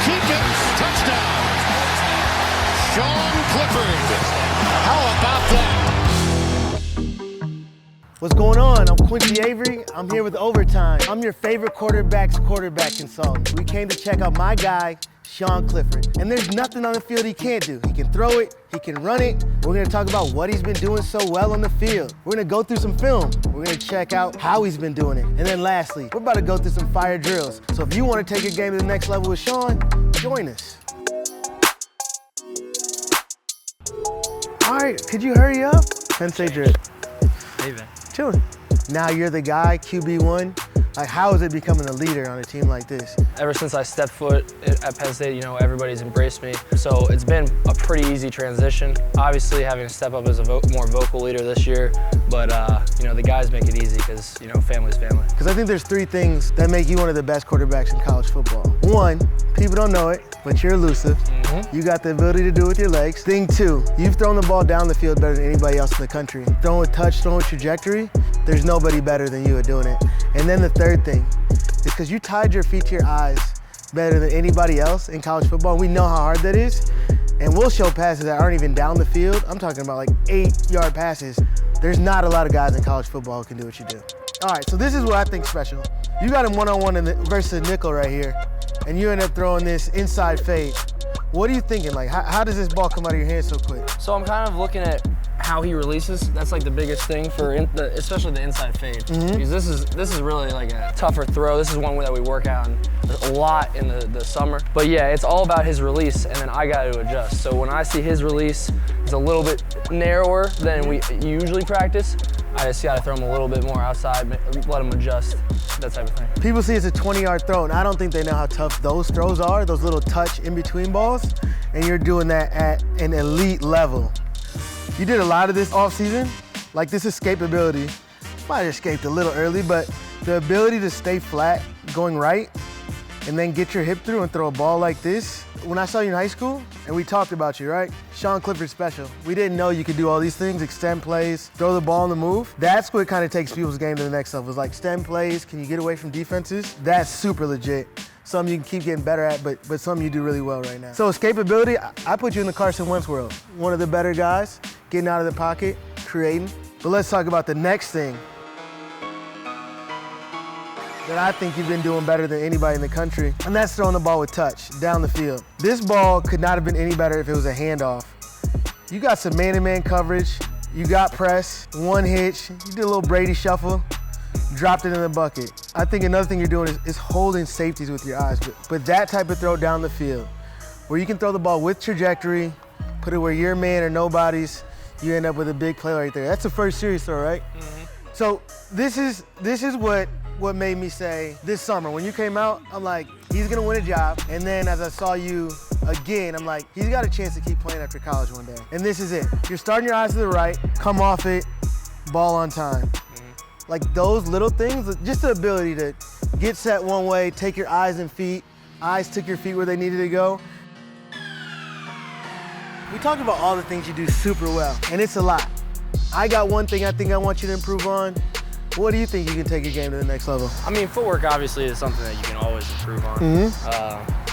keep it. Touchdown. Sean Clifford. How about that? What's going on? I'm Quincy Avery. I'm here with Overtime. I'm your favorite quarterback consultant. We came to check out my guy, Sean Clifford. And there's nothing on the field he can't do. He can throw it, he can run it. We're gonna talk about what he's been doing so well on the field. We're gonna go through some film. We're gonna check out how he's been doing it. And then lastly, we're about to go through some fire drills. So if you wanna take your game to the next level with Sean, join us. All right, could you hurry up? Penn State drip. Hey, man. Chilling. Now you're the guy, QB1. Like, how is it becoming a leader on a team like this? Ever since I stepped foot at Penn State, you know, everybody's embraced me. So it's been a pretty easy transition. Obviously, having to step up as a more vocal leader this year, but you know, the guys make it easy because, you know, family's family. Because I think there's three things that make you one of the best quarterbacks in college football. One, people don't know it, but you're elusive. You got the ability to do it with your legs. Thing two, you've thrown the ball down the field better than anybody else in the country. Throwing with touch, throwing with trajectory, there's nobody better than you at doing it. And then the third thing is because you tied your feet to your eyes better than anybody else in college football. We know how hard that is. And we'll show passes that aren't even down the field. I'm talking about like 8-yard passes. There's not a lot of guys in college football who can do what you do. All right, so this is what I think special. You got him one-on-one versus a nickel right here, and you end up throwing this inside fade. What are you thinking? Like, how does this ball come out of your hand so quick? So I'm kind of looking at how he releases. That's like the biggest thing for, especially the inside fade. Because this is really like a tougher throw. This is one that we work on a lot in the summer. But yeah, it's all about his release, and then I got to adjust. So when I see his release is a little bit narrower than we usually practice, I just got to throw him a little bit more outside, let him adjust, that type of thing. People see it's a 20-yard throw, and I don't think they know how tough those throws are, those little touch in-between balls, and you're doing that at an elite level. You did a lot of this offseason, like this escapability. Might have escaped a little early, but the ability to stay flat, going right, and then get your hip through and throw a ball like this. When I saw you in high school, and we talked about you, right? Sean Clifford special. We didn't know you could do all these things, extend plays, throw the ball on the move. That's what kind of takes people's game to the next level. It's like extend plays, can you get away from defenses? That's super legit. Something you can keep getting better at, but something you do really well right now. So escapability, I put you in the Carson Wentz world. One of the better guys, getting out of the pocket, creating. But let's talk about the next thing that I think you've been doing better than anybody in the country, and that's throwing the ball with touch down the field. This ball could not have been any better if it was a handoff. You got some man-to-man coverage, you got press, one hitch, you did a little Brady shuffle, dropped it in the bucket. I think another thing you're doing is holding safeties with your eyes, but that type of throw down the field, where you can throw the ball with trajectory, put it where you're man or nobody's, you end up with a big play right there. That's the first series throw, right? So this is what made me say this summer, when you came out, I'm like, he's gonna win a job. And then as I saw you again, I'm like, he's got a chance to keep playing after college one day. And this is it. You're starting your eyes to the right, come off it, ball on time. Like those little things, just the ability to get set one way, take your eyes and feet, eyes took your feet where they needed to go. We talked about all the things you do super well, and it's a lot. I got one thing I think I want you to improve on. What do you think you can take your game to the next level? I mean, footwork obviously is something that you can always improve on.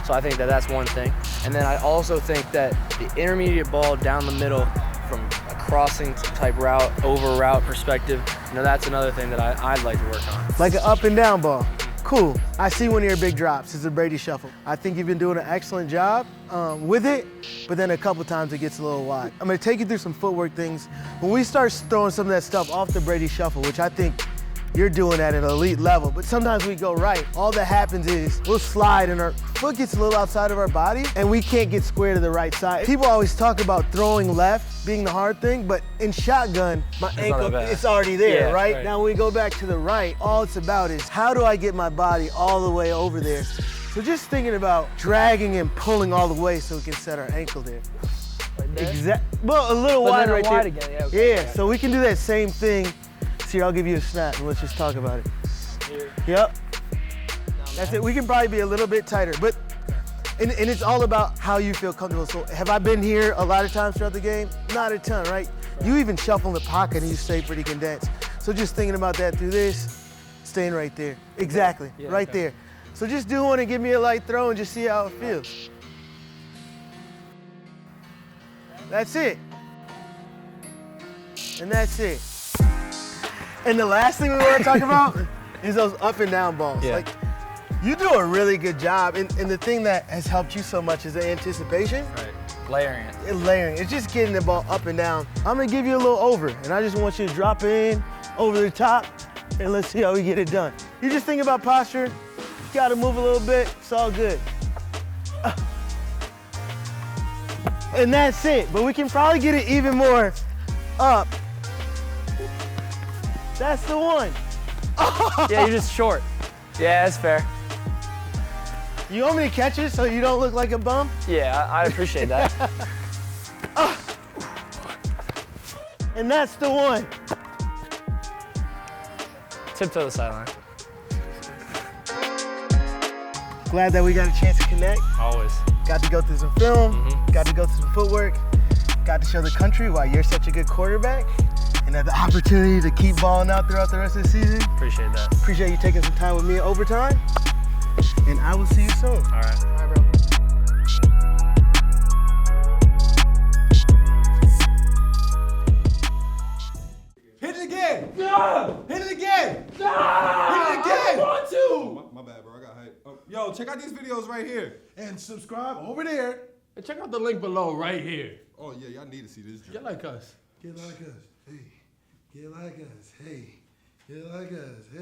So I think that's one thing. And then I also think that the intermediate ball down the middle from a crossing type route, over route perspective, you know, that's another thing that I'd like to work on. Like an up and down ball. Cool. I see one of your big drops. It's a Brady shuffle. I think you've been doing an excellent job with it, but then a couple times it gets a little wide. I'm gonna take you through some footwork things. When we start throwing some of that stuff off the Brady shuffle, which I think you're doing at an elite level, but sometimes we go right. All that happens is we'll slide and our foot gets a little outside of our body and we can't get square to the right side. People always talk about throwing left being the hard thing, but in shotgun, my ankle, it's already there, right? Now when we go back to the right, all it's about is how do I get my body all the way over there? So just thinking about dragging and pulling all the way so we can set our ankle there. Well, a little wide right there. Again, yeah, so we can do that same thing. Here, I'll give you a snap and let's just talk about it. Here. Yep. That's it. We can probably be a little bit tighter, but and it's all about how you feel comfortable. So have I been here a lot of times throughout the game? Not a ton, right? You even shuffle in the pocket and you stay pretty condensed. So just thinking about that through this, staying right there. Exactly, right there. So just do one and give me a light throw and just see how it feels. That's it. And that's it. And the last thing we want to talk about is those up and down balls. Yeah. Like, you do a really good job. And the thing that has helped you so much is the anticipation. Right. Layering it. And layering. It's just getting the ball up and down. I'm going to give you a little over. And I just want you to drop it in over the top. And let's see how we get it done. You just think about posture. You got to move a little bit. It's all good. And that's it. But we can probably get it even more up. That's the one. Yeah, you're just short. Yeah, that's fair. You want me to catch it so you don't look like a bum? Yeah, I appreciate that. And that's the one. Tiptoe the sideline. Glad that we got a chance to connect. Always. Got to go through some film, got to go through some footwork, got to show the country why you're such a good quarterback, and have the opportunity to keep balling out throughout the rest of the season. Appreciate that. Appreciate you taking some time with me in overtime, and I will see you soon. All right. All right, bro. Hit it again! No! Hit it again! No! Hit it again! I want to! My bad, bro. I got hype. Yo, check out these videos right here. And subscribe over there. And check out the link below right here. Oh, yeah, y'all need to see this. Get like us. Get like us. Hey. Get like us. Hey. Get like us. Hey.